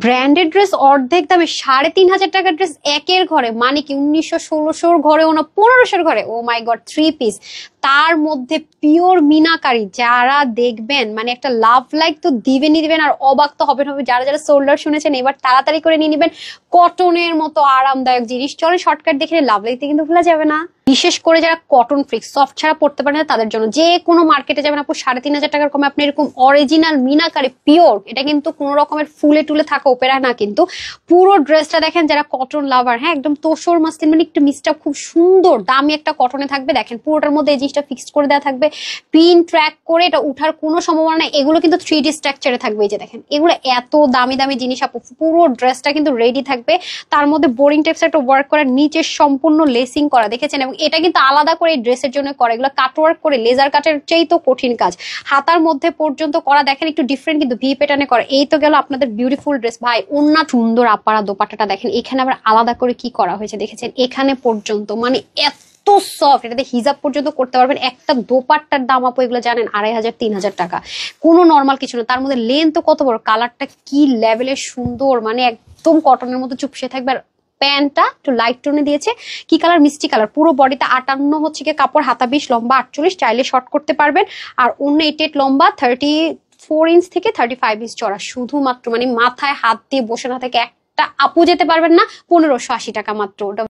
Branded dress অর্ধেক দামে ৩,৫০০ টাকার ড্রেস একের ঘরে, মানে কি ১৯০০-১৬০০ ঘরেও না ১৫০০ ঘরে। ও মাই গড, 3 পিস, তার মধ্যে পিওর মিনাকারি। যারা দেখবেন মানে একটা লাভ লাইক তো দিবেন আর অবাক তো হবেন। যারা যারা সোল্ডার শুনেছেন এবার তাড়াতাড়ি করে নিয়ে নিবেন। কটনের মতো আরামদায়ক জিনিস। চলো শর্টকাট দেখে লাভ লাইতে কিন্তু ভুলা যাবে না। বিশেষ করে যারা কটন ফ্রিক সফট ছাড়া পড়তে পারে না তাদের জন্য যে কোনো মার্কেটে যাবেন আপু ৩,৫০০ টাকার কমে আপনি এরকম অরিজিনাল মিনাকারি পিওর, এটা কিন্তু কোনো রকমের ফুলে টুলে থাকা ওপেরা না, কিন্তু পুরো ড্রেসটা দেখেন যারা কটন লাভার, হ্যাঁ একদম তোষর মাসলিন মানে একটু মিসটা খুব সুন্দর দামি একটা কটনে থাকবে। দেখেন পুরোটার মধ্যে এই জিনিসটা ফিক্সড করে দেওয়া থাকবে, পিন ট্র্যাক করে, এটা উঠার কোনো সম্ভাবনা নেই। এগুলো কিন্তু 3D স্ট্রাকচারে থাকবে। এই যে দেখেন এগুলো এত দামি দামি জিনিস আপু, পুরো ড্রেসটা কিন্তু রেডি থাকবে। তার মধ্যে বোরিং টাইপস একটা ওয়ার্ক করা, নিচে সম্পূর্ণ লেসিং করা, দেখেছেন? এবং এটা কিন্তু আলাদা করে ড্রেসের জন্য করে, এগুলো কাট ওয়ার্ক করে লেজার কাটের চেয়ে তো কঠিন কাজ, হাতার মধ্যে পর্যন্ত করা। দেখেন একটু ডিফারেন্ট কিন্তু ভি প্যাটার্নে করা। এই তো গেল আপনাদের বিউটিফুল ড্রেস। ভাই ওন্না সুন্দর আপারা দোপাট্টাটা দেখেন, এখানে আবার আলাদা করে কি করা হয়েছে দেখেছেন? এখানে পর্যন্ত মানে এত সফট, এটাতে হিজাব পর্যন্ত করতে পারবেন। একটা দোপাট্টার দাম আপু এগুলো জানেন ২,৫০০-৩,০০০ টাকা, কোনো নর্মাল কিছু না। তার মধ্যে লেন্থ তো কত বড়, কালারটা কি লেভেলের সুন্দর, মানে একদম কটনের মতো চুপসে থাকবে। আর প্যান্টটা একটু লাইট টোনে দিয়েছে, কি কালার, মিষ্টি কালার। পুরো বডিতে ৫৮ হচ্ছে কি কাপড়, হাতা ২০, লম্বা ৪৮, চাইলে শর্ট করতে পারবেন। আর অন্য ৮ লম্বা, 34 ইঞ্চ থেকে 35 ইঞ্চ চড়া। শুধুমাত্র মানে মাথায় হাত দিয়ে বসে না থেকে একটা আপু যেতে পারবেন না, ১৫৮০ টাকা মাত্র। ওটা